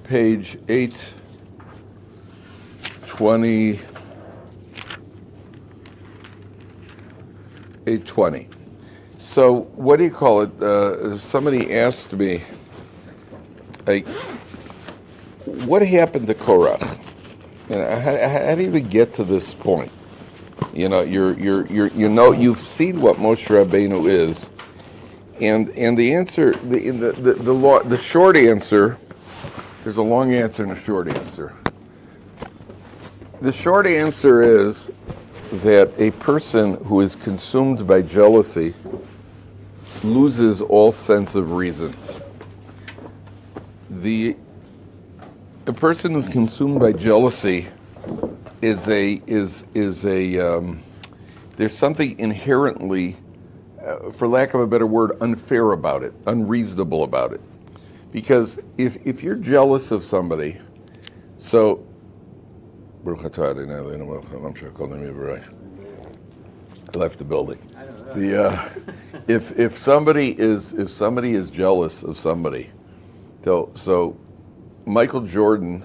page 820. 820. So what do you call it? Somebody asked me, like, what happened to Korach? You know, how do you even get to this point? You know, you've seen what Moshe Rabbeinu is, and the answer, the short answer. There's a long answer and a short answer. The short answer is that a person who is consumed by jealousy loses all sense of reason. A person who's consumed by jealousy is there's something inherently, for lack of a better word, unfair about it, unreasonable about it. Because if you're jealous of somebody, so I left the building. If somebody is jealous of somebody, so Michael Jordan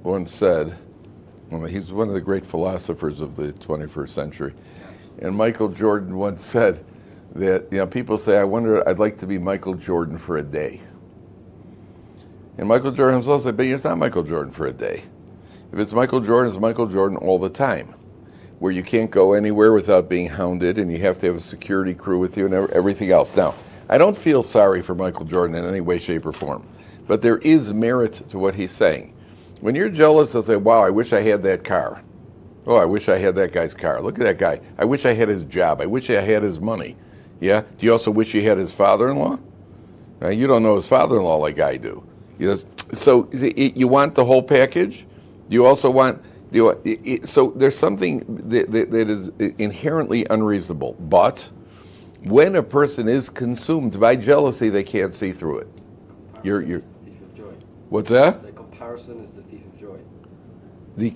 once said, well, he's one of the great philosophers of the 21st century, and Michael Jordan once said that, you know, people say, I'd like to be Michael Jordan for a day. And Michael Jordan himself said, but it's not Michael Jordan for a day. If it's Michael Jordan, it's Michael Jordan all the time, where you can't go anywhere without being hounded, and you have to have a security crew with you and everything else. Now, I don't feel sorry for Michael Jordan in any way, shape, or form, but there is merit to what he's saying. When you're jealous, they'll say, wow, I wish I had that car. Oh, I wish I had that guy's car. Look at that guy. I wish I had his job. I wish I had his money. Yeah? Do you also wish you had his father-in-law? Now, you don't know his father-in-law like I do. You know, so you want the whole package? You also want, so there's something that is inherently unreasonable. But when a person is consumed by jealousy, they can't see through it. You're the thief of joy. What's that? The comparison is the thief of joy. The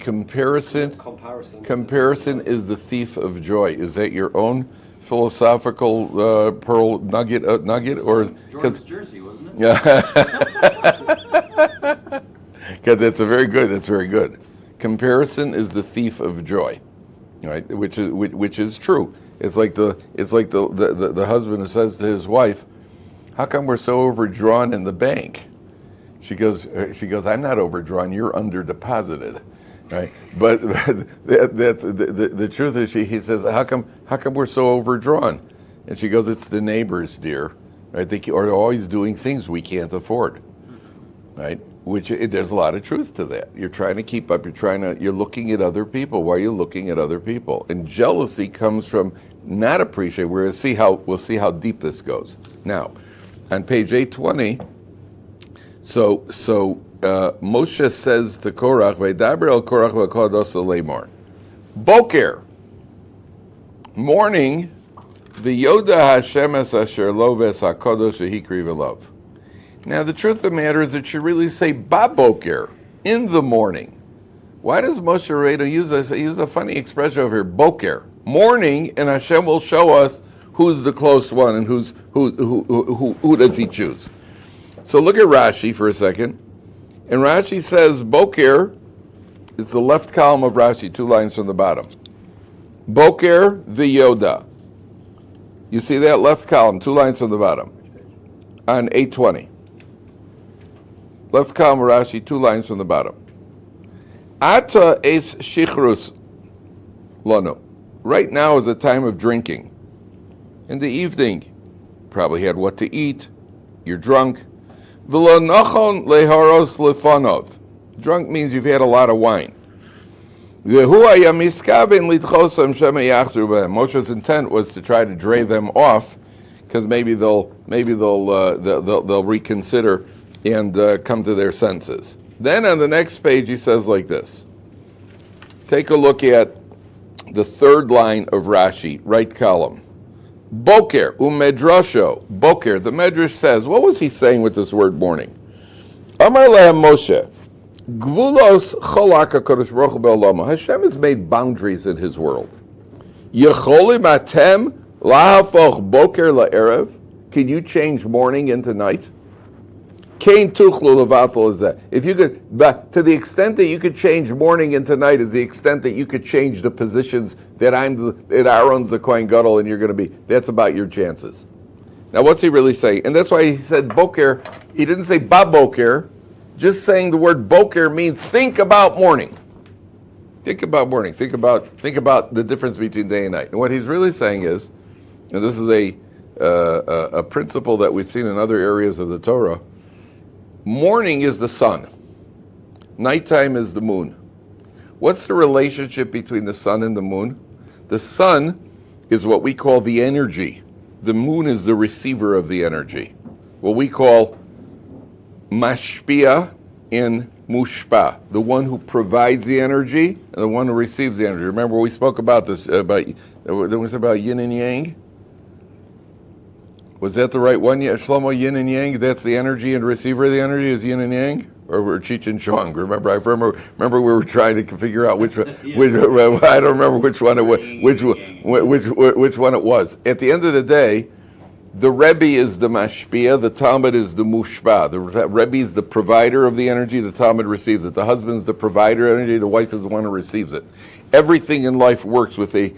comparison is the thief of joy. Is that your own philosophical pearl nugget, or Jordan's jersey, wasn't it? Yeah. That's very good. Comparison is the thief of joy, right? Which is true. It's like the husband who says to his wife, "How come we're so overdrawn in the bank?" She goes, "I'm not overdrawn. You're underdeposited." Right, but that's the truth is, he says, how come we're so overdrawn? And she goes, it's the neighbors, dear. Right, they are always doing things we can't afford. Right, there's a lot of truth to that. You're trying to keep up. You're looking at other people. Why are you looking at other people? And jealousy comes from not appreciating. We'll see how deep this goes. Now, on page 820. So Moshe says to Korach, "Vaydaber el Korach v'kodos leimor." Boker, morning, the Yoda Hashem es asher loves hakodos shehikri v'lov. Now, the truth of the matter is, it should really say Baboker, in the morning. Why does Moshe Rabbeinu use a funny expression over here, Boker, morning, and Hashem will show us who's the close one and who does he choose? So look at Rashi for a second. And Rashi says, Boker, it's the left column of Rashi, 2 lines from the bottom. Boker v'yoda. You see that left column, 2 lines from the bottom. On 820. Left column of Rashi, 2 lines from the bottom. Ata es shichrus lano. Right now is a time of drinking. In the evening, probably had what to eat. You're drunk. V'lo nachon leharos lefanov. Drunk means you've had a lot of wine. Moshe's intent was to try to dray them off, because maybe they'll reconsider and come to their senses. Then on the next page he says like this. Take a look at the 3rd line of Rashi, right column. Boker umedrasho. Boker, the Medrash says, what was he saying with this word morning? Amar lehem Moshe, Gvulos cholak HaKadosh Baruch Hu be'olamo. Hashem has made boundaries in His world. Yecholim atem lahafoch boker la'erev. Can you change morning into night? Kain tuchlu levatel is that. If you could, but to the extent that you could change morning into night is the extent that you could change the positions that that Aaron's the Kohen Gadol and you're going to be. That's about your chances. Now, what's he really saying? And that's why he said boker. He didn't say baboker. Just saying the word boker means think about morning. Think about morning. Think about the difference between day and night. And what he's really saying is, and this is a principle that we've seen in other areas of the Torah. Morning is the sun. Nighttime is the moon. What's the relationship between the sun and the moon? The sun is what we call the energy. The moon is the receiver of the energy. What we call mashpia and mushpa, the one who provides the energy and the one who receives the energy. Remember we spoke about this, about yin and yang? Was that the right one? Yeah, Shlomo, yin and yang, that's the energy, and receiver of the energy is yin and yang? Or we're Cheech and Chong. Remember we were trying to figure out which one, I don't remember which one it was, which one it was. At the end of the day, the Rebbe is the mashpia, the Talmud is the mushpa. The Rebbe is the provider of the energy, the Talmud receives it. The husband is the provider of energy, the wife is the one who receives it. Everything in life works with the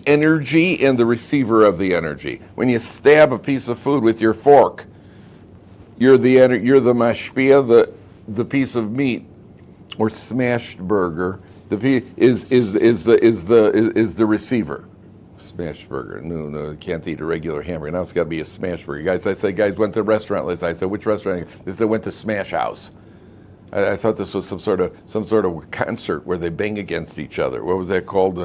energy and the receiver of the energy. When you stab a piece of food with your fork, you're the mashpia, the piece of meat or smashed burger. Is the receiver. Smashed burger. No, can't eat a regular hamburger. Now it's got to be a smash burger. Guys went to a restaurant last night. I said, which restaurant? They said, went to Smash House. I thought this was some sort of concert where they bang against each other. What was that called?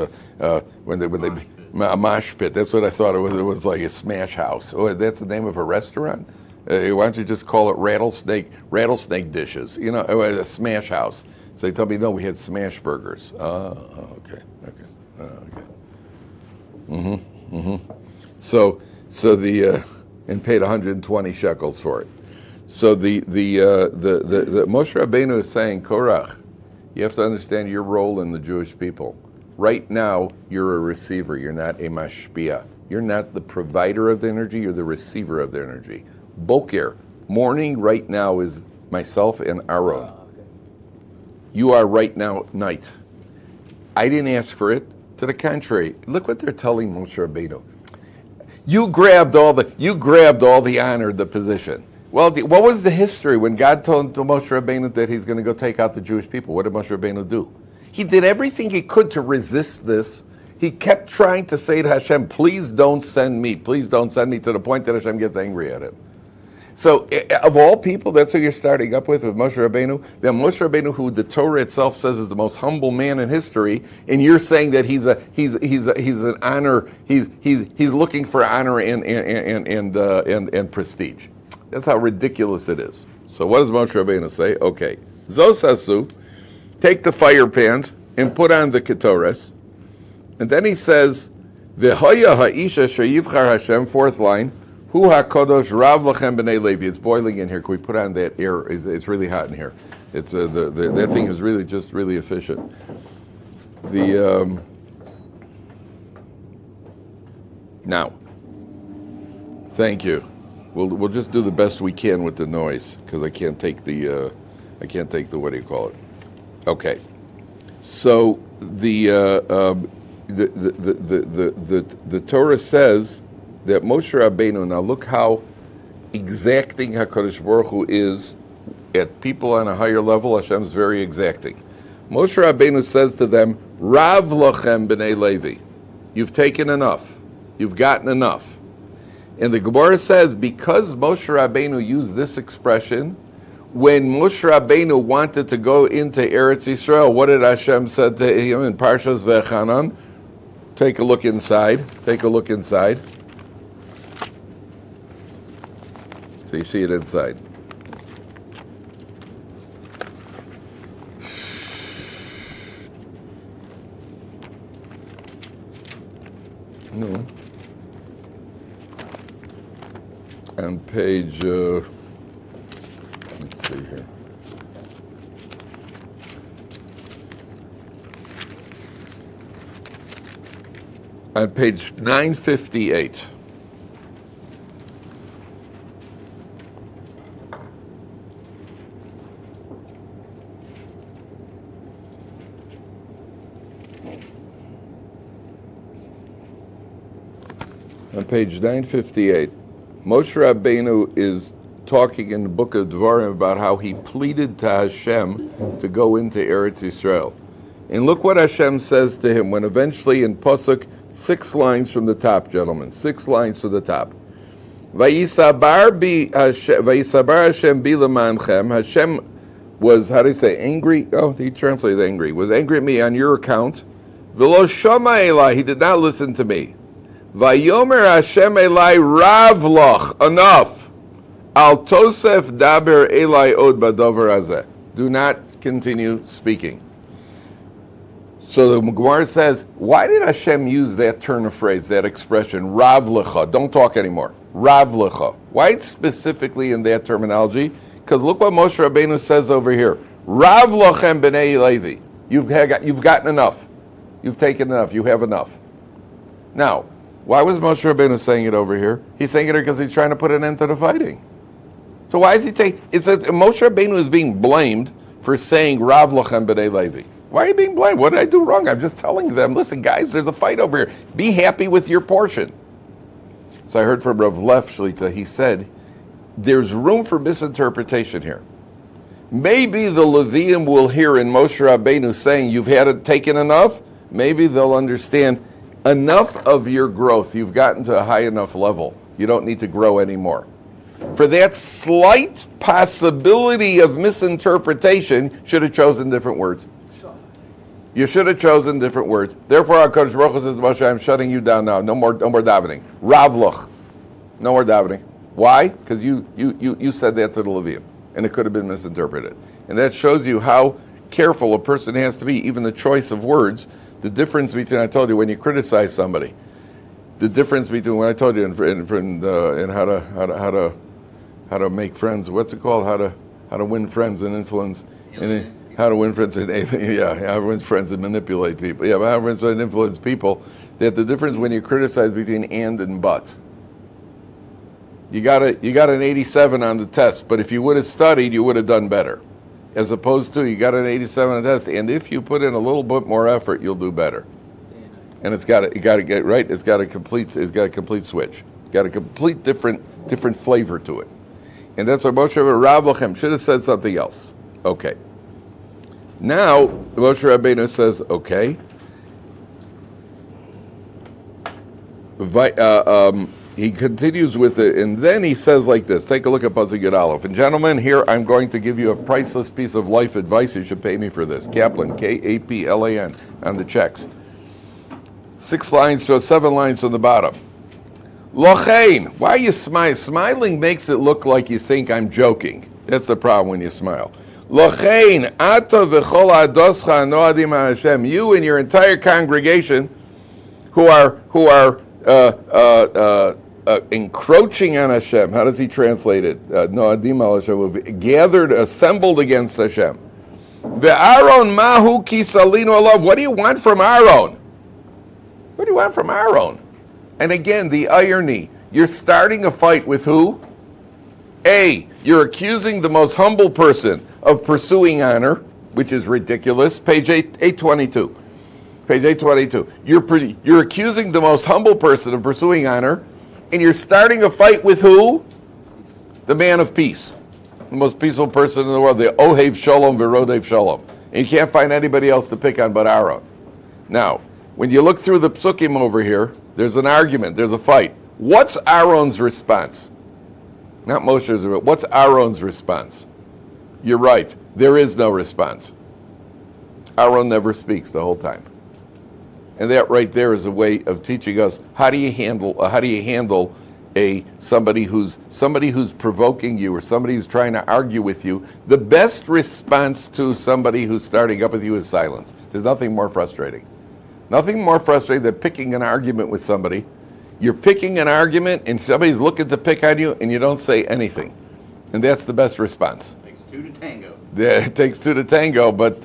When they a mosh pit. That's what I thought it was. It was like a Smash House. Oh, that's the name of a restaurant. Why don't you just call it rattlesnake dishes? You know, a Smash House. So they told me, no, we had smash burgers. Okay. So the and paid 120 shekels for it. So the Moshe Rabbeinu is saying, Korach, you have to understand your role in the Jewish people. Right now, you're a receiver. You're not a mashpia. You're not the provider of the energy. You're the receiver of the energy. Boker, morning right now is myself and Aaron. You are right now night. I didn't ask for it. To the contrary, look what they're telling Moshe Rabbeinu. You grabbed all the honor, the position. Well, what was the history when God told Moshe Rabbeinu that he's going to go take out the Jewish people? What did Moshe Rabbeinu do? He did everything he could to resist this. He kept trying to say to Hashem, please don't send me. Please don't send me, to the point that Hashem gets angry at him. So, of all people, that's who you're starting up with Moshe Rabbeinu. Then Moshe Rabbeinu, who the Torah itself says is the most humble man in history, and you're saying that he's an honor. He's looking for honor and prestige. That's how ridiculous it is. So, what does Moshe Rabbeinu say? Okay, Zosasu, take the fire pans and put on the ketores, and then he says, V'hoya ha'isha sheyivchar Hashem. Fourth line. Hu HaKadosh Rav Lachem B'nei Levi. It's boiling in here. Can we put on that air? It's really hot in here. It's that thing is really just really efficient. Now, thank you. We'll just do the best we can with the noise because I can't take the what do you call it? Okay, so the Torah says that Moshe Rabbeinu, now look how exacting HaKadosh Baruch Hu is at people on a higher level. Hashem is very exacting. Moshe Rabbeinu says to them, Rav lachem b'nei Levi, you've taken enough. You've gotten enough. And the Gemara says, because Moshe Rabbeinu used this expression, when Moshe Rabbeinu wanted to go into Eretz Yisrael, what did Hashem say to him in Parashat Ve'chanan? Take a look inside. So you see it inside. No. On page, let's see here. On page 958. on page 958, Moshe Rabbeinu is talking in the book of Devarim about how he pleaded to Hashem to go into Eretz Yisrael. And look what Hashem says to him when eventually in Pasuk, 6 lines from the top, gentlemen, 6 lines to the top. Vayisabar Hashem bi lemanchem. Hashem was, how do you say, angry? Oh, he translated angry. Was angry at me on your account. V'lo shoma elai. He did not listen to me. Vayomer Hashem elai rav loch. Enough. Al tosef daber elai od badover hazeh. Do not continue speaking. So the Gemara says, why did Hashem use that turn of phrase, that expression, rav lecha? Don't talk anymore. Rav lecha. Why specifically in that terminology? Because look what Moshe Rabbeinu says over here. Rav lochem b'nei Levi. You've gotten enough. You've taken enough. You have enough. Now, why was Moshe Rabbeinu saying it over here? He's saying it because he's trying to put an end to the fighting. So why is he taking? Moshe Rabbeinu is being blamed for saying Rav lochem b'nei Levi. Why are you being blamed? What did I do wrong? I'm just telling them, listen, guys, there's a fight over here. Be happy with your portion. So I heard from Rav Lev Shlita, he said, there's room for misinterpretation here. Maybe the Levium will hear in Moshe Rabbeinu saying, you've taken enough. Maybe they'll understand enough of your growth. You've gotten to a high enough level. You don't need to grow anymore. For that slight possibility of misinterpretation, should have chosen different words. You should have chosen different words. Therefore, HaKadosh Baruch Hu says, Moshe, I'm shutting you down now. No more davening. Rav loch. No more davening. Why? Because you said that to the Levium, and it could have been misinterpreted. And that shows you how careful a person has to be, even the choice of words. The difference between, I told you, when you criticize somebody, the difference between when I told you in how to make friends. What's it called? How to win friends and influence. How to win friends and how to win friends and manipulate people. Yeah, but how to win friends and influence people. That the difference when you criticize between and but. You got an 87 on the test, but if you would have studied, you would have done better. As opposed to you got an 87 on the test, and if you put in a little bit more effort, you'll do better. And you got to get right. It's got a complete switch. Got a complete different flavor to it. And that's what Moshe Rav Lochem should have said something else. Okay. Now, Moshe Rabbeinu says, okay. He continues with it, and then he says like this. Take a look at Pasuk Yud Aleph. And gentlemen, here I'm going to give you a priceless piece of life advice. You should pay me for this. Kaplan, Kaplan, on the checks. 7 lines from the bottom. Lochein, why are you smiling? Smiling makes it look like you think I'm joking. That's the problem when you smile. Lochein, ata v'chol adoscha noadim Hashem. You and your entire congregation, who are encroaching on Hashem. How does he translate it? Noadim Hashem, who've gathered, assembled against Hashem. Ve'aron mahu kisalinu alav. What do you want from Aaron? What do you want from Aaron? And again, the irony. You're starting a fight with who? You're accusing the most humble person of pursuing honor, which is ridiculous. Page 822. Page 822. You're accusing the most humble person of pursuing honor, and you're starting a fight with who? The man of peace. The most peaceful person in the world. The Ohev Shalom V'Rodev Shalom. And you can't find anybody else to pick on but Aaron. Now, when you look through the psukim over here, there's an argument, there's a fight. What's Aaron's response? Not Moshe's, what's Aaron's response? You're right, there is no response. Aaron never speaks the whole time. And that right there is a way of teaching us how do you handle somebody who's provoking you or somebody who's trying to argue with you. The best response to somebody who's starting up with you is silence. There's nothing more frustrating. Nothing more frustrating than picking an argument with somebody. You're picking an argument and somebody's looking to pick on you and you don't say anything. And that's the best response. It takes two to tango. Yeah, it takes two to tango, but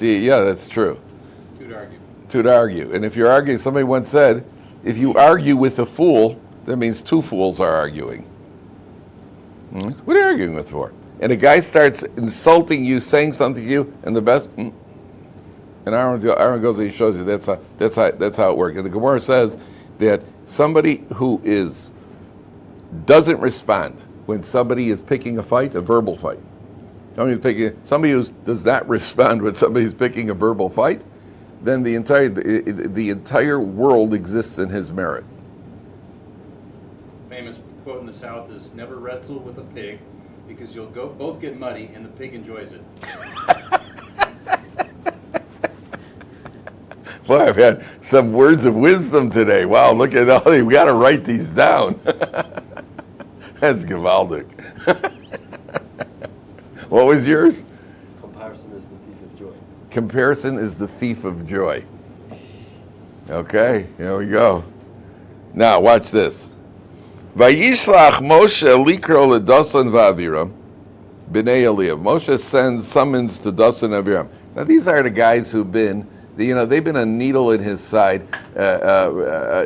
yeah, that's true. Two to argue. And if you're arguing, somebody once said, if you argue with a fool, that means two fools are arguing. What are you arguing with for? And a guy starts insulting you, saying something to you, and the best... And Aaron goes and he shows you that's how it works. And the Gemara says that somebody who doesn't respond when somebody is picking a fight, a verbal fight. Somebody who does not respond when somebody's picking a verbal fight, then the entire world exists in his merit. Famous quote in the South is, never wrestle with a pig because you'll both get muddy and the pig enjoys it. Boy, I've had some words of wisdom today. Wow, look at all we got to write these down. That's gewaldic. What was yours? Comparison is the thief of joy. Comparison is the thief of joy. Okay, here we go. Now, watch this. Vayishlach Moshe likro ledasan v'aviram b'nei Eliyav. Moshe summons to Dasan and Aviram. Now, these are the guys who've been, they've been a needle in his side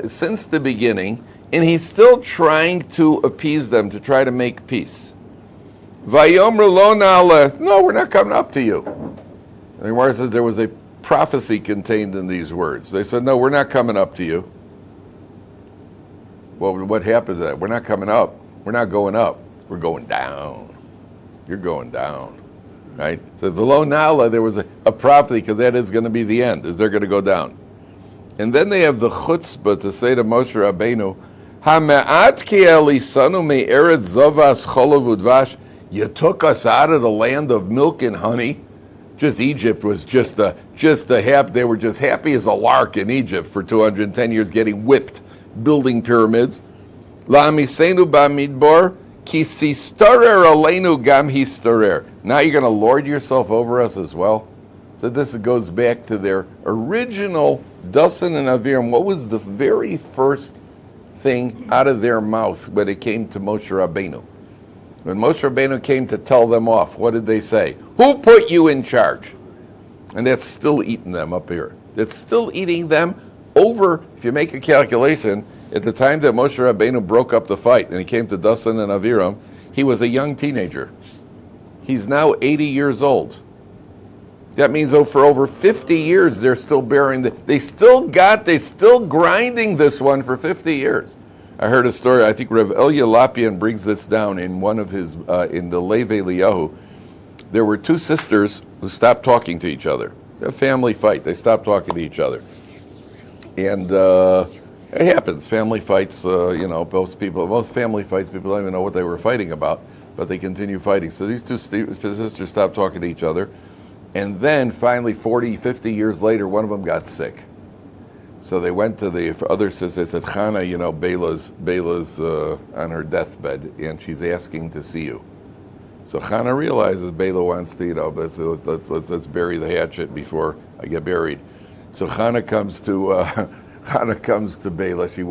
since the beginning, and he's still trying to appease them, to try to make peace. Vayomru lo na'aleh. No, we're not coming up to you. And the Gemara says there was a prophecy contained in these words. They said, no, we're not coming up to you. Well, what happened to that? We're not coming up. We're not going up. We're going down. You're going down. Right? So v'lo na'aleh, there was a prophecy, because that is going to be the end, is they're going to go down. And then they have the chutzpah to say to Moshe Rabbeinu, Ha'me'at ki elisanu me'eretz zavas cholav udvash. You took us out of the land of milk and honey. Just Egypt was just a happy. They were just happy as a lark in Egypt for 210 years, getting whipped, building pyramids. La'amisenu ba'midbar ki sistarer aleinu gam histarer. Now you're going to lord yourself over us as well. So this goes back to their original Dasan and Aviram. What was the very first thing out of their mouth when it came to Moshe Rabbeinu? When Moshe Rabbeinu came to tell them off, what did they say? Who put you in charge? And that's still eating them up here. That's still eating them over, if you make a calculation, at the time that Moshe Rabbeinu broke up the fight and he came to Dasan and Aviram, he was a young teenager. He's now 80 years old. That means for over 50 years they're still bearing they still grinding this one for 50 years. I heard a story, I think Rav Elia Lapian brings this down in one of his, in the Lev Eliyahu. There were two sisters who stopped talking to each other. A family fight, they stopped talking to each other. And it happens, family fights, most family fights, people don't even know what they were fighting about, but they continue fighting. So these two sisters stopped talking to each other. And then finally, 40, 50 years later, one of them got sick. So they went to the other sister. They said, Chana, Bela's on her deathbed, and she's asking to see you. So Chana realizes Bela wants to, let's bury the hatchet before I get buried. So Chana comes to Bela. She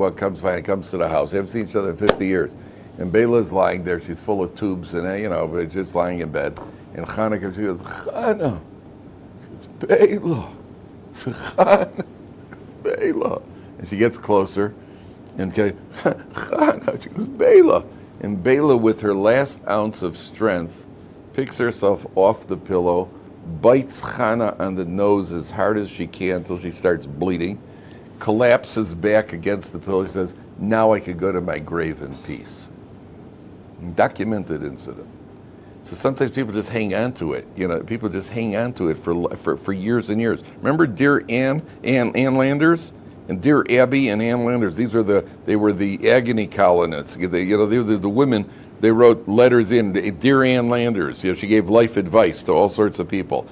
comes to the house. They haven't seen each other in 50 years. And Bela's lying there. She's full of tubes, and just lying in bed. And Chana comes. She goes, Chana. She goes, Bela. Chana. Bela. And she gets closer, and Chana, she goes, Bela. And Bela, with her last ounce of strength, picks herself off the pillow, bites Chana on the nose as hard as she can until she starts bleeding, collapses back against the pillow. She says, now I could go to my grave in peace. Documented incident. So sometimes people just hang on to it. People just hang on to it for years and years. Remember dear Ann Landers? And dear Abby and Ann Landers, they were the agony colonists. They were the women. They wrote letters in. Dear Ann Landers, she gave life advice to all sorts of people.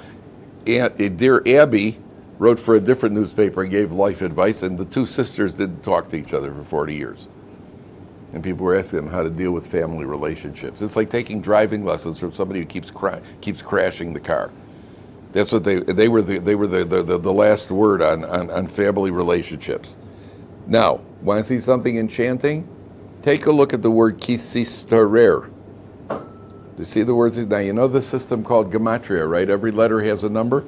And dear Abby wrote for a different newspaper and gave life advice. And the two sisters didn't talk to each other for 40 years. And people were asking them how to deal with family relationships. It's like taking driving lessons from somebody who keeps crashing the car. That's what they were the last word on family relationships. Now, want to see something enchanting? Take a look at the word kisistarer. Do you see the words? Now you know the system called gematria, right? Every letter has a number.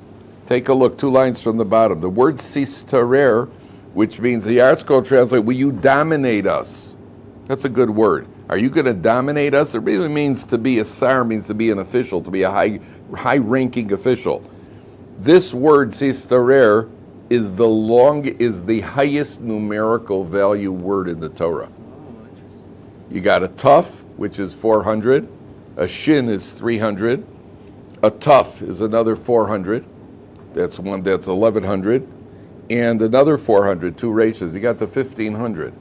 Take a look, 2 lines from the bottom. The word sistarer, which means the article translate, will you dominate us? That's a good word. Are you going to dominate us? It really means to be a sar, means to be an official, to be a high-ranking official. This word, sistarer, is the highest numerical value word in the Torah. Oh, interesting. You got a tuf, which is 400. A shin is 300. A tuf is another 400. That's 1100. And another 400, two ratios. You got the 1500.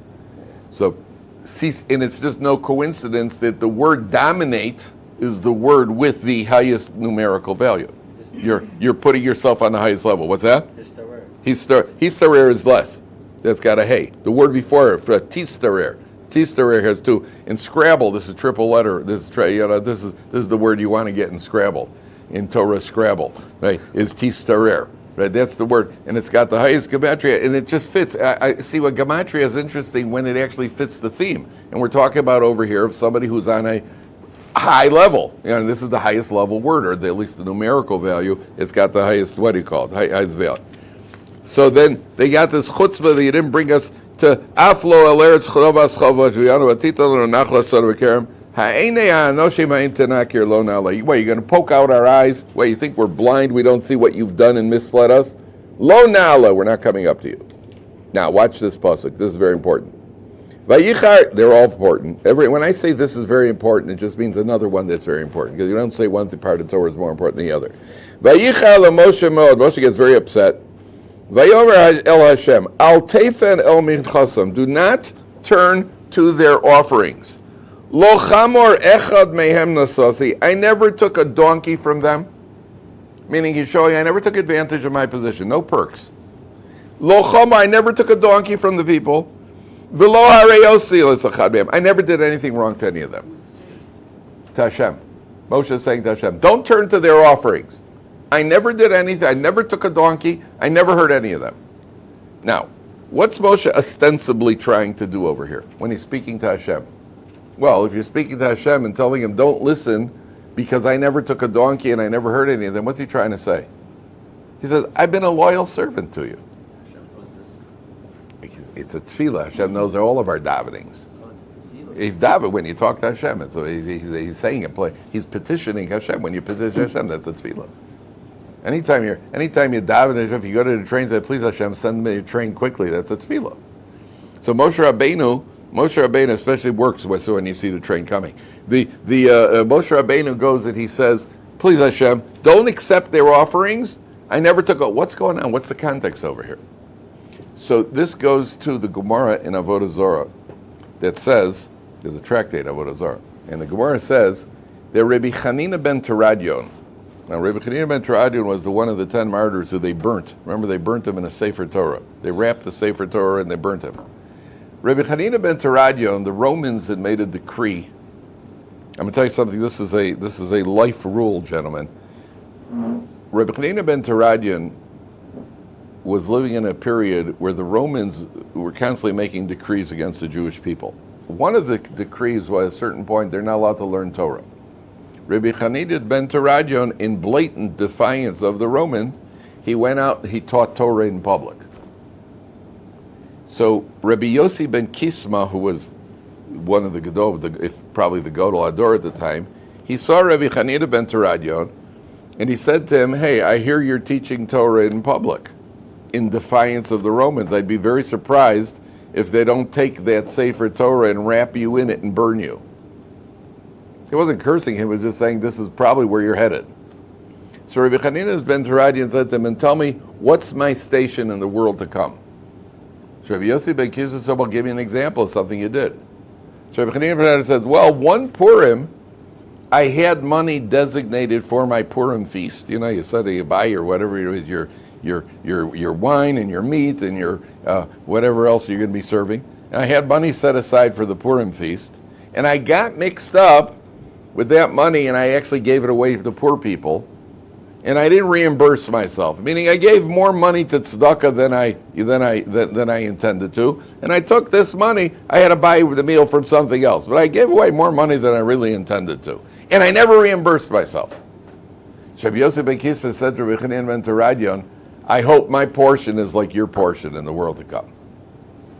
So, see, and it's just no coincidence that the word dominate is the word with the highest numerical value. You're putting yourself on the highest level. What's that? Histarer is less. That's got a hey. The word before it, for tistarer. Tistarer has two. In Scrabble, this is triple letter. This is the word you want to get in Scrabble. In Torah Scrabble, right? Is tistarer. Right, that's the word, and it's got the highest gematria, and it just fits. I see what gematria is interesting when it actually fits the theme, and we're talking about over here of somebody who's on a high level. This is the highest level word, or at least the numerical value. It's got the highest, what do you call it, highest value. So then they got this chutzpah that you didn't bring us to aflo el eretz chovas chovas v'yanu atitanu nachla sod v'kerem. What, you're going to poke out our eyes? What, you think we're blind, we don't see what you've done and misled us? Lo nala, we're not coming up to you. Now, watch this pasuk. This is very important. Vayichar, they're all important. When I say this is very important, it just means another one that's very important, because you don't say one part of the Torah is more important than the other. Vayichar Moshe mod. Moshe gets very upset. Vayomer el Hashem, al tefen el minchasam. Do not turn to their offerings. Lo chamor echad mehem nasasi. I never took a donkey from them. Meaning he's showing I never took advantage of my position. No perks. Lo chama, I never took a donkey from the people. V'lo hareyosi l'sachad mehem. I never did anything wrong to any of them. To Hashem. Moshe is saying to Hashem, don't turn to their offerings. I never did anything. I never took a donkey. I never hurt any of them. Now, what's Moshe ostensibly trying to do over here when he's speaking to Hashem? Well, if you're speaking to Hashem and telling him, don't listen because I never took a donkey and I never hurt any of them, what's he trying to say? He says, I've been a loyal servant to you. Hashem knows this. It's a tefillah. Hashem knows all of our davenings. Oh, it's a tefillah. He's daven when you talk to Hashem. And so he's saying it. He's petitioning Hashem. When you petition Hashem, that's a tefillah. Anytime you daven Hashem, if you go to the train and say, please Hashem, send me a train quickly, that's a tefillah. So Moshe Rabbeinu especially works with, so when you see the train coming. The Moshe Rabbeinu goes and he says, please Hashem, don't accept their offerings. I never took a, what's going on? What's the context over here? So this goes to the Gemara in Avodah Zarah that says, there's a tractate Avodah Zarah, and the Gemara says that Rabbi Chanina ben Teradyon. Now Rabbi Chanina ben Teradyon was one of the 10 martyrs who they burnt. Remember, they burnt him in a Sefer Torah. They wrapped the Sefer Torah and they burnt him. Rabbi Chanina ben Teradyon, the Romans had made a decree. I'm going to tell you something. This is a life rule, gentlemen. Rabbi Chanina ben Teradyon was living in a period where the Romans were constantly making decrees against the Jewish people. One of the decrees was, at a certain point, they're not allowed to learn Torah. Rabbi Chanina ben Teradyon, in blatant defiance of the Romans, he went out, he taught Torah in public. So Rabbi Yossi ben Kisma, who was one of the Gadol, probably the Gadol Ador at the time, he saw Rabbi Chanina ben Teradyon, and he said to him, hey, I hear you're teaching Torah in public, in defiance of the Romans. I'd be very surprised if they don't take that Sefer Torah and wrap you in it and burn you. He wasn't cursing him, he was just saying, this is probably where you're headed. So Rabbi Chanina ben Teradyon said to him, and tell me, what's my station in the world to come? So Rabbi Yossi ben Kisma said, well, give me an example of something you did. So Rabbi Chanina ben Teradyon said, well, one Purim, I had money designated for my Purim feast. You know, you said you buy your whatever it is, your wine and your meat and your whatever else you're going to be serving. And I had money set aside for the Purim feast. And I got mixed up with that money and I actually gave it away to the poor people. And I didn't reimburse myself, meaning I gave more money to tzedakah than I intended to. And I took this money, I had to buy the meal from something else, but I gave away more money than I really intended to. And I never reimbursed myself. So Rabbi Yossi ben Kisma said to Rabbi Chanina ben Teradyon, I hope my portion is like your portion in the world to come.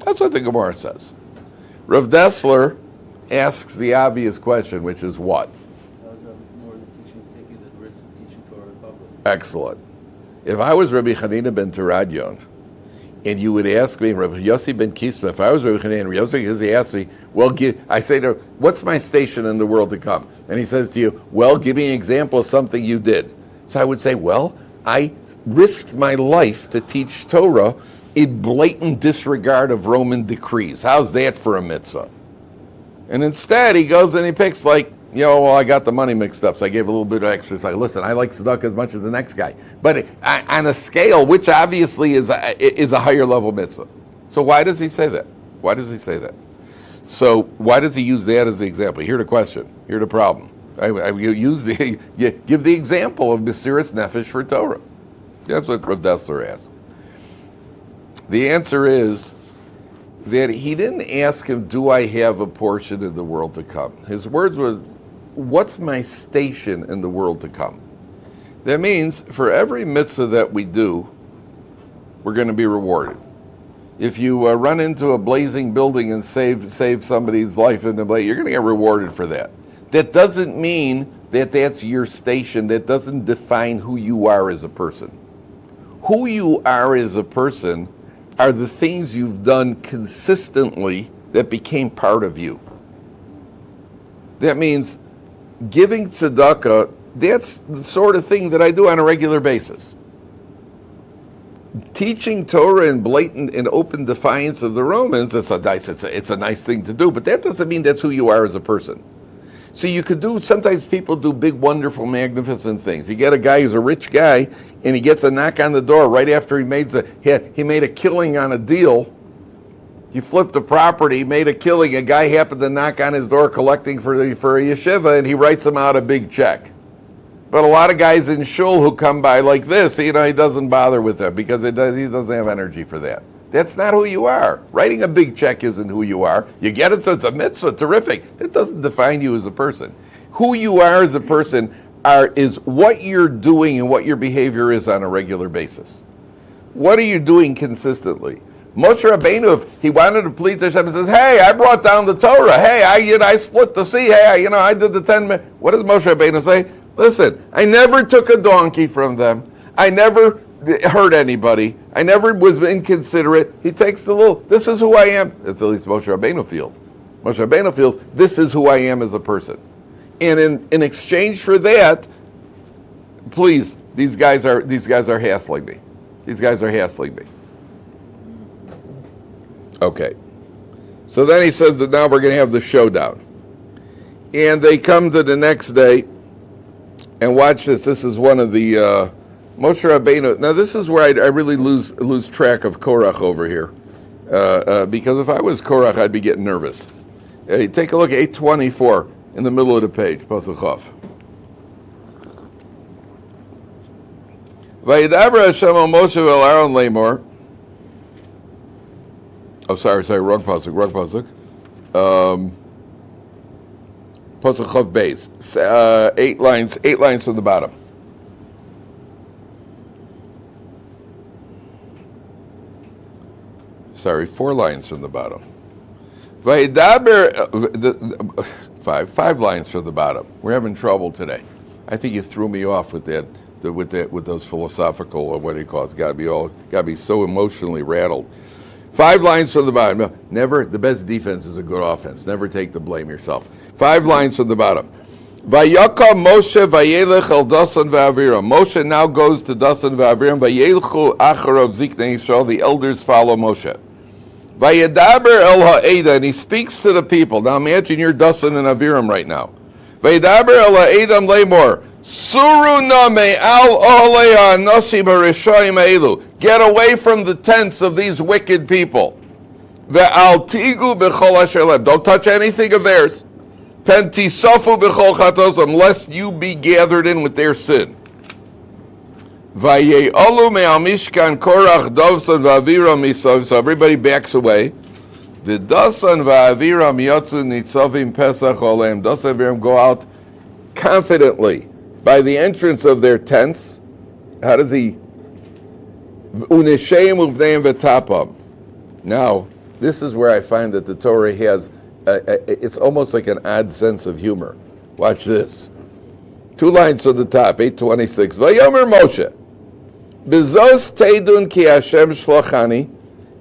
That's what the Gemara says. Rav Dessler asks the obvious question, which is what? That was more the teaching, taking the risk of teaching Torah in public. Excellent. If I was Rabbi Chanina ben Teradyon, and you would ask me, Rabbi Yossi ben Kisma, if I was Rabbi Chanaan, Rabbi Yossi, because he asked me, well, I say to him, what's my station in the world to come? And he says to you, well, give me an example of something you did. So I would say, well, I risked my life to teach Torah in blatant disregard of Roman decrees. How's that for a mitzvah? And instead, he goes and he picks well, I got the money mixed up, so I gave a little bit of extra. So listen, I like tzedakah as much as the next guy. But on a scale, which obviously is a higher level mitzvah. So why does he say that? Why does he say that? So why does he use that as the example? Here the question. Here the problem. Give the example of Mesiras Nefesh for Torah. That's what Rav Dessler asked. The answer is that he didn't ask him, do I have a portion in the world to come? His words were, what's my station in the world to come? That means for every mitzvah that we do, we're going to be rewarded. If you run into a blazing building and save somebody's life in the blaze, you're going to get rewarded for that. That doesn't mean that that's your station. That doesn't define who you are as a person. Who you are as a person are the things you've done consistently that became part of you. That means giving tzedakah, that's the sort of thing that I do on a regular basis. Teaching Torah in blatant and open defiance of the Romans, it's a nice thing to do, but that doesn't mean that's who you are as a person. So you could sometimes people do big, wonderful, magnificent things. You get a guy who's a rich guy, and he gets a knock on the door right after he made a killing on a deal. He flipped a property, made a killing. A guy happened to knock on his door collecting for a yeshiva, and he writes him out a big check. But a lot of guys in shul who come by like this, he doesn't bother with them because he doesn't have energy for that. That's not who you are. Writing a big check isn't who you are. You get it, so it's a mitzvah, terrific. That doesn't define you as a person. Who you are as a person is what you're doing and what your behavior is on a regular basis. What are you doing consistently? Moshe Rabbeinu, if he wanted to plead to Hashem, and says, hey, I brought down the Torah. Hey, I split the sea. Hey, I did the 10 minutes. What does Moshe Rabbeinu say? Listen, I never took a donkey from them. I never hurt anybody. I never was inconsiderate. He takes this is who I am. That's at least Moshe Rabbeinu feels. Moshe Rabbeinu feels, this is who I am as a person. And in exchange for that, please, these guys are hassling me. These guys are hassling me. Okay. So then he says that now we're going to have the showdown. And they come to the next day, and watch this. This is one of the Moshe Rabbeinu. Now this is where I really lose track of Korach over here, because if I was Korach, I'd be getting nervous. Take a look at 824 in the middle of the page, Pasuk Chaf. Vayidaber Hashem al Moshe vel Aaron lemor. Oh, sorry, wrong pasuk. Pasuk Chaf Beis. 8 lines from the bottom. Sorry, 4 lines from the bottom. Vayidaber, 5 lines from the bottom. We're having trouble today. I think you threw me off with that, with those philosophical, or what do you call it? Got to be so emotionally rattled. 5 lines from the bottom. No, never. The best defense is a good offense. Never take the blame yourself. 5 lines from the bottom. Vayakam Moshe vayelech el Dasan v'Aviram. Moshe now goes to Dasan v'Aviram. Vayelchu acharav ziknei Yisrael. The elders follow Moshe. Vayedaber el ha'eda, and he speaks to the people. Now imagine you're Dasan and Aviram right now. Vayedaber el ha'edam lemor. Suru na me'al olei ha'anosim ha'rishayim ha'elu. Get away from the tents of these wicked people. Ve'al tigu b'chol asher lehem. Don't touch anything of theirs. Pentisofu b'chol chatosam, lest you be gathered in with their sin. Vaye'olu me'al mishkan Korach Dovid v'Aviram misav. So everybody backs away. The Dasan v'Aviram yotzu nitzavim pesach oleim. Dasan v'Aviram go out confidently by the entrance of their tents. How does he? Unesheim uvneim v'tapam. Now, this is where I find that the Torah has, it's almost like an odd sense of humor. Watch this. 2 lines from the top, 826. Vayomer Moshe, Bezos teidun ki Hashem shlachani,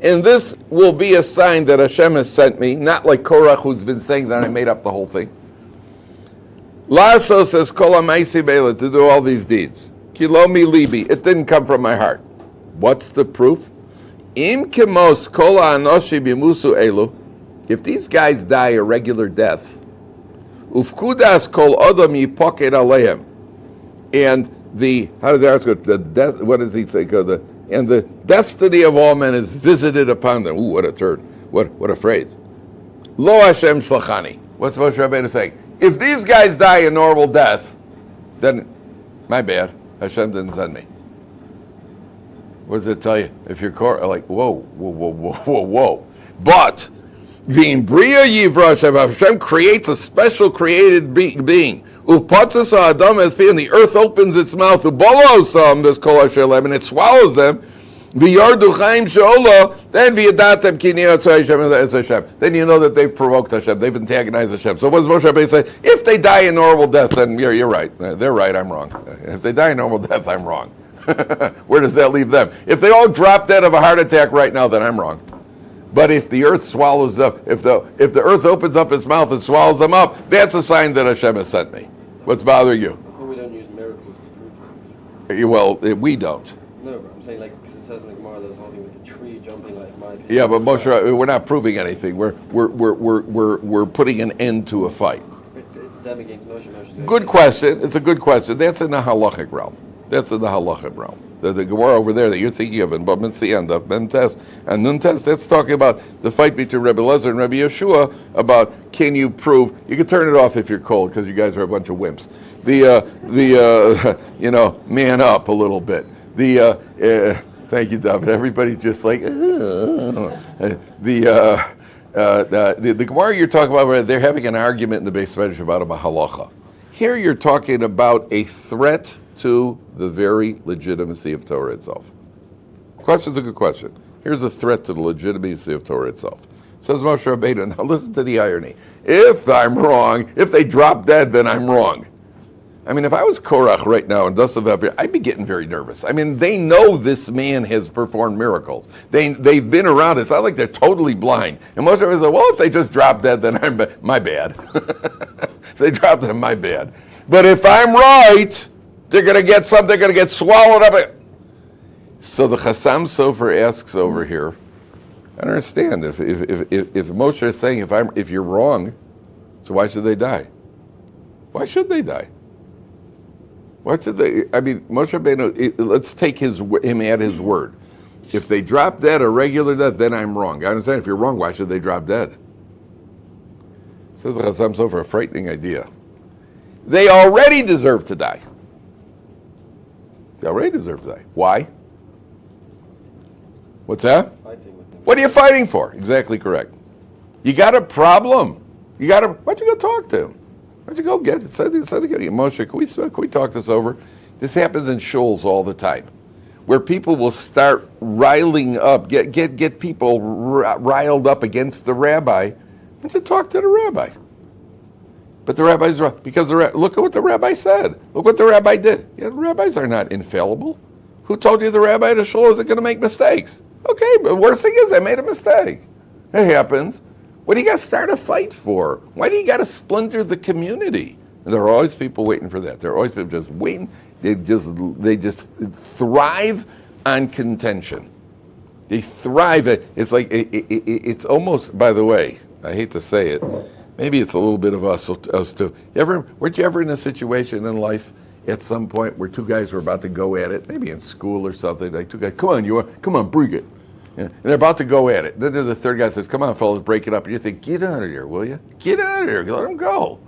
and this will be a sign that Hashem has sent me, not like Korach, who's been saying that I made up the whole thing. Lasso says, Kol ha'maisi be'ela, to do all these deeds. Kilo mi libi, it didn't come from my heart. What's the proof? Im kemos kol ha'anoshi bimusu elu, if these guys die a regular death, ufkudas kol adam yipoket alehem, and the, how does that go? What does he say? And the destiny of all men is visited upon them. Ooh, what a turn. What a phrase. Lo Hashem shlachani. What's Moshe Rabbeinu saying? If these guys die a normal death, then, my bad, Hashem didn't send me. What does it tell you? If you're like, whoa. But, V'im bria yivra Hashem creates a special created being. Upatzas ha'adam es pi, and the earth opens its mouth. Ubolos this kol hashem, and it swallows them. V'yardu chaim she'ola, then v'yadatem ki niyatzai Hashem es Hashem. Then you know that they've provoked Hashem, they've antagonized Hashem. So what does Moshe Rabbeinu say? If they die a normal death, then you're right. They're right, I'm wrong. If they die a normal death, I'm wrong. Where does that leave them? If they all drop dead of a heart attack right now, then I'm wrong. But if the earth swallows up, if the earth opens up its mouth and swallows them up, that's a sign that Hashem has sent me. What's bothering you? I thought we don't use miracles to prove things. Well, we don't. No, but I'm saying, like, because it says in the Gemara, there's whole thing with the tree jumping, like, my opinion. Yeah, but Moshe, we're not proving anything. We're putting an end to a fight. It's them against Moshe. Good question. It's a good question. That's in the halachic realm. The Gemara over there that you're thinking of in Bab Siyand, Mem Tes, and Nun Tes, that's talking about the fight between Rabbi Lezer and Rabbi Yeshua about can you prove, you can turn it off if you're cold because you guys are a bunch of wimps. Man up a little bit. Thank you, David. Everybody just like, the Gemara you're talking about, they're having an argument in the base measure about a halacha. Here you're talking about a threat to the very legitimacy of Torah itself. Question's a good question. Here's a threat to the legitimacy of Torah itself. Says Moshe Rabbeinu, now listen to the irony. If I'm wrong, if they drop dead, then I'm wrong. I mean, if I was Korach right now and thus of every, I'd be getting very nervous. I mean, they know this man has performed miracles. They've been around. It's not like they're totally blind. And Moshe Rabbeinu said, well, if they just drop dead, then my bad. If they drop dead, my bad. But if I'm right, they're going to get something, they're going to get swallowed up. So the Chassam Sofer asks over here, I don't understand. If Moshe is saying if you're wrong, so why should they die? Why should they die? Why should they? I mean, Moshe Rabbeinu, let's take him at his word. If they drop dead a regular death, then I'm wrong. I understand. If you're wrong, why should they drop dead? Says the Chassam Sofer, a frightening idea. They already deserve to die. They already deserve to die. Why? What's that? Fighting with them. What are you fighting for? Exactly correct. You got a problem. Why don't you go talk to him? Why don't you go get it? Moshe, can we talk this over? This happens in shuls all the time, where people will start riling up, get people riled up against the rabbi, and to talk to the rabbi. But the rabbi's wrong, because look at what the rabbi said. Look what the rabbi did. Yeah, the rabbis are not infallible. Who told you the rabbi at a shul isn't going to make mistakes? Okay, but worst thing is they made a mistake. It happens. What do you got to start a fight for? Why do you got to splinter the community? And there are always people waiting for that. There are always people just waiting. They just thrive on contention. They thrive. It's like it's almost. By the way, I hate to say it. Maybe it's a little bit of us too. Weren't you ever in a situation in life at some point where two guys were about to go at it, maybe in school or something, like two guys, come on, bring it. Yeah. And they're about to go at it. Then the third guy says, come on, fellas, break it up. And you think, get out of here, will you? Get out of here, let them go.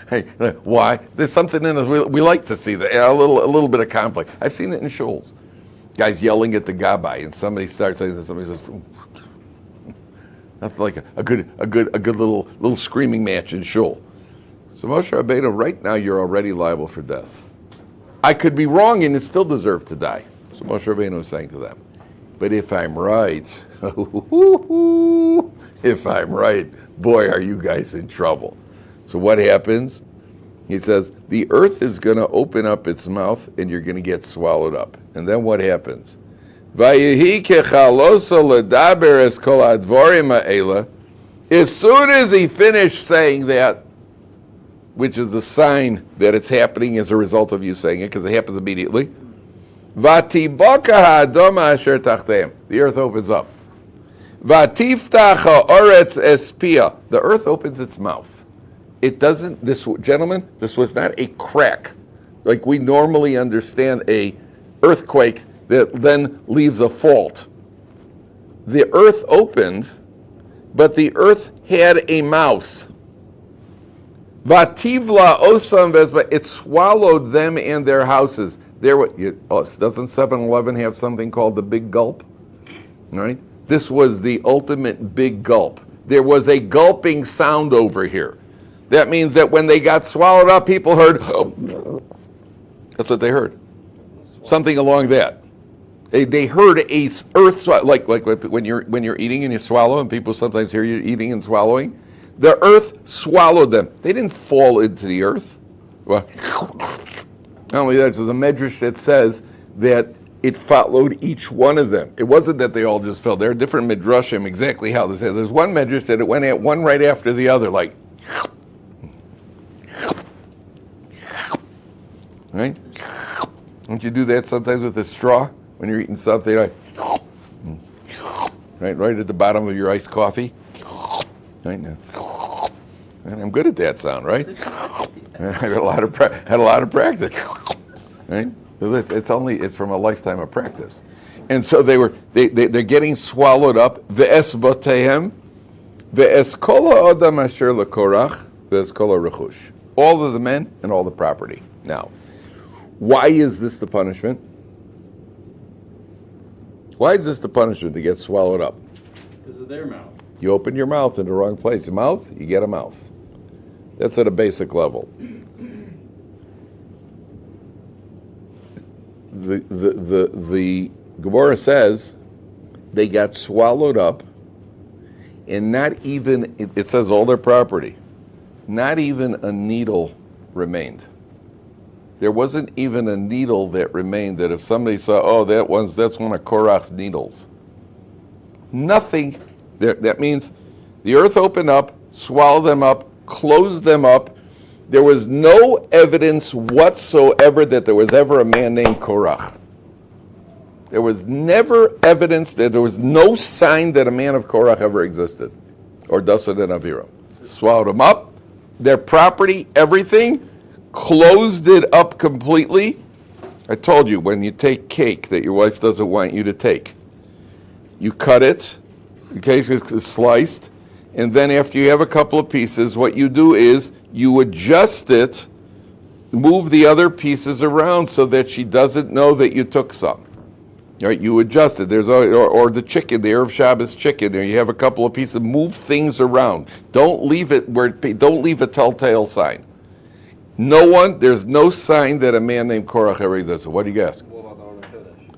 Hey, why? There's something in us, we like to see that, a little bit of conflict. I've seen it in shuls. Guys yelling at the gabbai, and somebody starts saying, somebody says, that's like a good little screaming match in shul. So Moshe Rabbeinu, right now you're already liable for death. I could be wrong and still deserve to die. So Moshe Rabbeinu is saying to them, but if I'm right, if I'm right, boy, are you guys in trouble. So what happens? He says, the earth is going to open up its mouth and you're going to get swallowed up. And then what happens? Vayehi kechaloso ledaber es kol advorim ha'ela. As soon as he finished saying that, which is a sign that it's happening as a result of you saying it, because it happens immediately. Vatiboka ha'adoma asher tachteim. The earth opens up. Vatiftach ha'oretz espia. The earth opens its mouth. It doesn't, this was not a crack, like we normally understand a earthquake that then leaves a fault. The earth opened, but the earth had a mouth. Vativla osam vezba, it swallowed them and their houses. Doesn't 7-Eleven have something called the Big Gulp? Right? This was the ultimate big gulp. There was a gulping sound over here. That means that when they got swallowed up, people heard, that's what they heard. Something along that. They heard a earth, like when you're eating and you swallow, and people sometimes hear you eating and swallowing. The earth swallowed them. They didn't fall into the earth. Well, not only that, there's a medrash that says that it followed each one of them. It wasn't that they all just fell. There are different midrashim exactly how they say. There's one medrash that it went at one right after the other, like, right? Don't you do that sometimes with a straw when you're eating something, like, right at the bottom of your iced coffee? Right now. And I'm good at that sound, right? I had a lot of practice, right? It's from a lifetime of practice, and so they're getting swallowed up. Ve'es botehem, ve'es kol ha'odam asher lekorach, ve'es kol ha'rechush. All of the men and all the property. Now, why is this the punishment? Why is this the punishment to get swallowed up? Because of their mouth. You open your mouth in the wrong place. Your mouth, you get a mouth. That's at a basic level. The Gemara says they got swallowed up, and not even, it says all their property, not even a needle remained. There wasn't even a needle that remained that if somebody saw, that's one of Korach's needles. Nothing. That means the earth opened up, swallowed them up, closed them up. There was no evidence whatsoever that there was ever a man named Korach. There was never evidence that there was no sign that a man of Korach ever existed, or Dasan and Aviram. Swallowed them up, their property, everything, closed it up completely. I told you, when you take cake that your wife doesn't want you to take, you cut it, the cake is sliced, and then after you have a couple of pieces, what you do is you adjust it, move the other pieces around so that she doesn't know that you took some. Right? You adjust it. Or the chicken, the Erev Shabbos chicken. There, you have a couple of pieces. Move things around. Don't leave it don't leave a telltale sign. There's no sign that a man named Korach ever does it. What do you guess? What about the Aron Kodesh?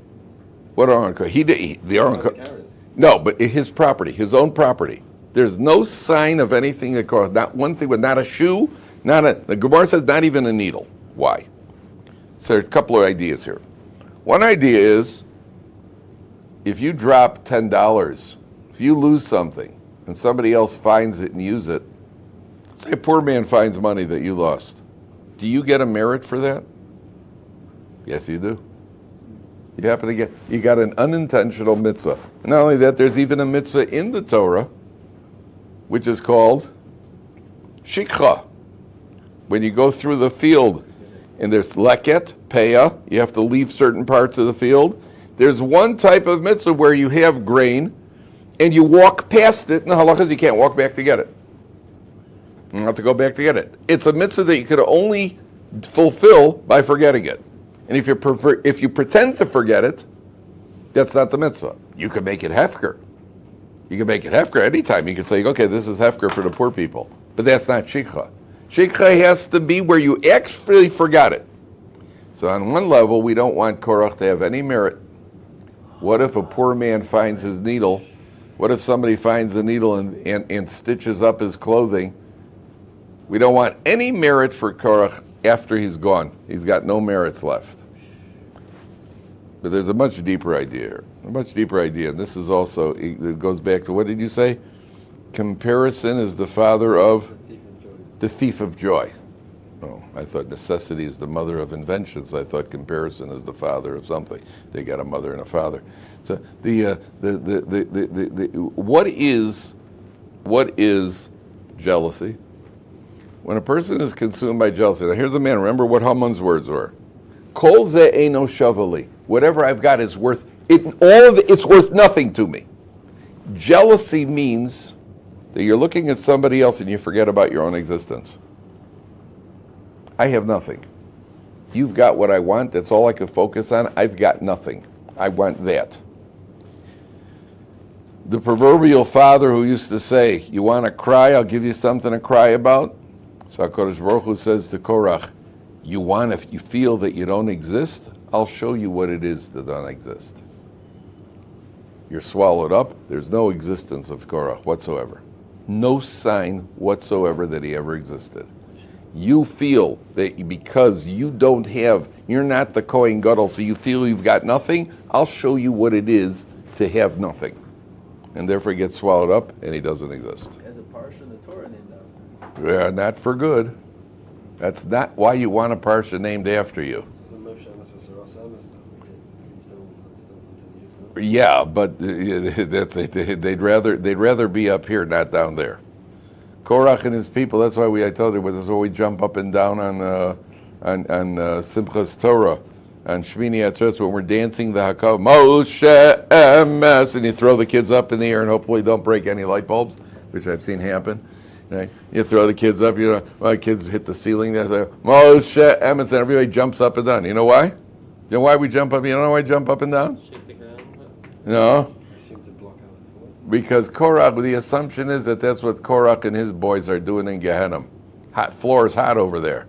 What Aron Kodesh? The Aron Kodesh. No, but his property, his own property. There's no sign of anything that Korach, not one thing, but not a shoe, the Gemara says not even a needle. Why? So there's a couple of ideas here. One idea is, if you drop $10, if you lose something, and somebody else finds it and uses it, say a poor man finds money that you lost. Do you get a merit for that? Yes, you do. You got an unintentional mitzvah. And not only that, there's even a mitzvah in the Torah, which is called shikha. When you go through the field, and there's leket, peah, you have to leave certain parts of the field. There's one type of mitzvah where you have grain, and you walk past it, and the halakha is you can't walk back to get it. You have to go back to get it. It's a mitzvah that you could only fulfill by forgetting it. And if you pretend to forget it, that's not the mitzvah. You can make it hefker. You can make it hefker anytime. You can say, okay, this is hefker for the poor people. But that's not shikha. Shikha has to be where you actually forgot it. So on one level, we don't want Korach to have any merit. What if a poor man finds his needle? What if somebody finds a needle and stitches up his clothing? We don't want any merit for Korach after he's gone. He's got no merits left. But there's a much deeper idea here. A much deeper idea. And this is also, it goes back to, what did you say? Comparison is the father of the thief of joy. Oh, I thought necessity is the mother of inventions. I thought comparison is the father of something. They got a mother and a father. So what is jealousy? When a person is consumed by jealousy, now here's a man. Remember what Haman's words were. Kol ze eino shavali. Whatever I've got is worth it. It's worth nothing to me. Jealousy means that you're looking at somebody else and you forget about your own existence. I have nothing. You've got what I want. That's all I can focus on. I've got nothing. I want that. The proverbial father who used to say, you want to cry, I'll give you something to cry about. So HaKadosh Baruch Hu says to Korach, if you feel that you don't exist, I'll show you what it is that don't exist. You're swallowed up. There's no existence of Korach whatsoever. No sign whatsoever that he ever existed. You feel that because you're not the Kohen Gadol, so you feel you've got nothing, I'll show you what it is to have nothing. And therefore he gets swallowed up and he doesn't exist. There's a parsha in the Torah named after. Yeah, not for good. That's not why you want a parsha named after you. So Moshe and Korach, Yeah, but they'd rather be up here, not down there. Korach and his people. That's why I told you. That's why we jump up and down on Simchas Torah, on Shmini Atzeret when we're dancing the Hakav. Moshe Emes, and you throw the kids up in the air and hopefully don't break any light bulbs, which I've seen happen. Right? You throw the kids up. The kids hit the ceiling. They say Moshe Emes, and everybody jumps up and down. You know why? You know why we jump up? You don't know why we jump up and down? shake the ground. No. They seem to block out the floor. Because Korach, the assumption is that that's what Korach and his boys are doing in Gehenna. Floor is hot over there.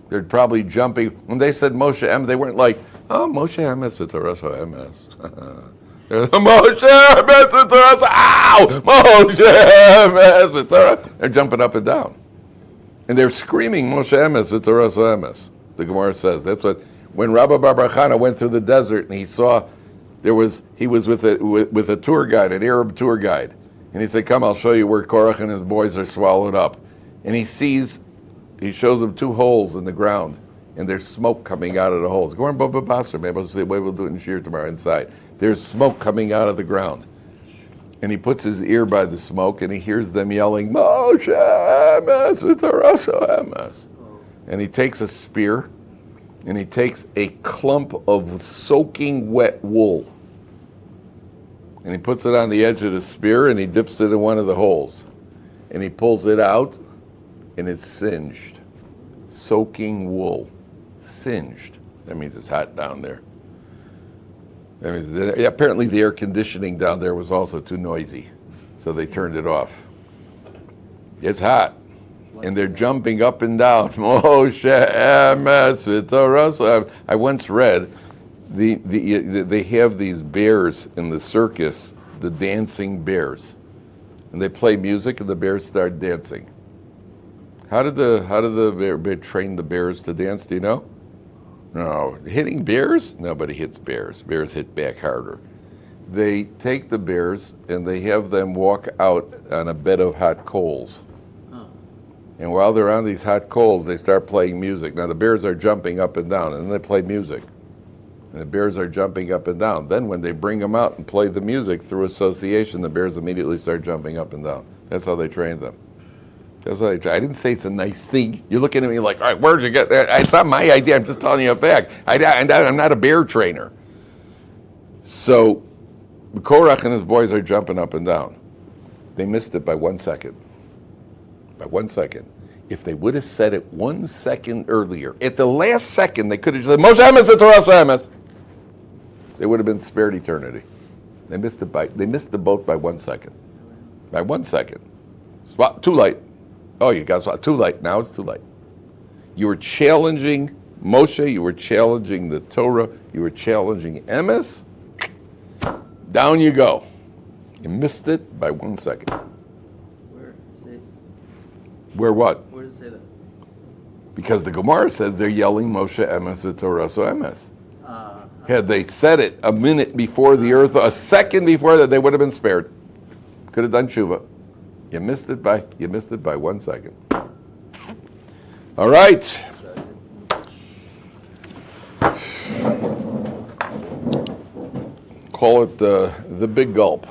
They're probably jumping. When they said Moshe Emes, they weren't like, oh, Moshe Emes, it's a Russell Emes. They're like, Moshe Emes, it's a Russell, ow! Moshe Emes, it's a Russell. They're jumping up and down. And they're screaming, Moshe Emes, it's a Russell Emes. The Gemara says. That's what, when Rabbi Bar Chana went through the desert and he saw, he was with a tour guide, an Arab tour guide. And he said, come, I'll show you where Korach and his boys are swallowed up. And he shows them two holes in the ground, and there's smoke coming out of the holes. Go on, Baba Basra, maybe we'll do it in Shir tomorrow inside. There's smoke coming out of the ground. And he puts his ear by the smoke, and he hears them yelling, Moshe Emes, V'Torasho Emes. And he takes a spear, and he takes a clump of soaking wet wool, and he puts it on the edge of the spear, and he dips it in one of the holes. And he pulls it out, and it's singed. Soaking wool. Singed. That means it's hot down there. That means apparently the air conditioning down there was also too noisy, so they turned it off. It's hot. And they're jumping up and down. Moshe Emes v'Torah. I once read they have these bears in the circus, the dancing bears, and they play music and the bears start dancing. How did the bear train the bears to dance? Do you know? No, hitting bears? Nobody hits bears. Bears hit back harder. They take the bears and they have them walk out on a bed of hot coals. And while they're on these hot coals, they start playing music. Now the bears are jumping up and down, and then they play music. And the bears are jumping up and down. Then when they bring them out and play the music through association, the bears immediately start jumping up and down. That's how they train them. That's how I didn't say it's a nice thing. You're looking at me like, all right, where'd you get that? It's not my idea. I'm just telling you a fact. I'm not a bear trainer. So Korach and his boys are jumping up and down. They missed it by 1 second. By 1 second. If they would have said it 1 second earlier, at the last second, they could have said, Moshe Emes, the Torah Emes. They would have been spared eternity. They missed the boat by 1 second. By 1 second. Well, too late. Oh, you got too late. Now it's too late. You were challenging Moshe. You were challenging the Torah. You were challenging Emes. Down you go. You missed it by 1 second. Where? Say. Where what? Where does it say that? Because the Gemara says they're yelling Moshe Emes, the Torah, so Emes. Had they said it a minute before the earth, a second before that, they would have been spared. Could have done tshuva. You missed it by 1 second. All right. Call it the big gulp.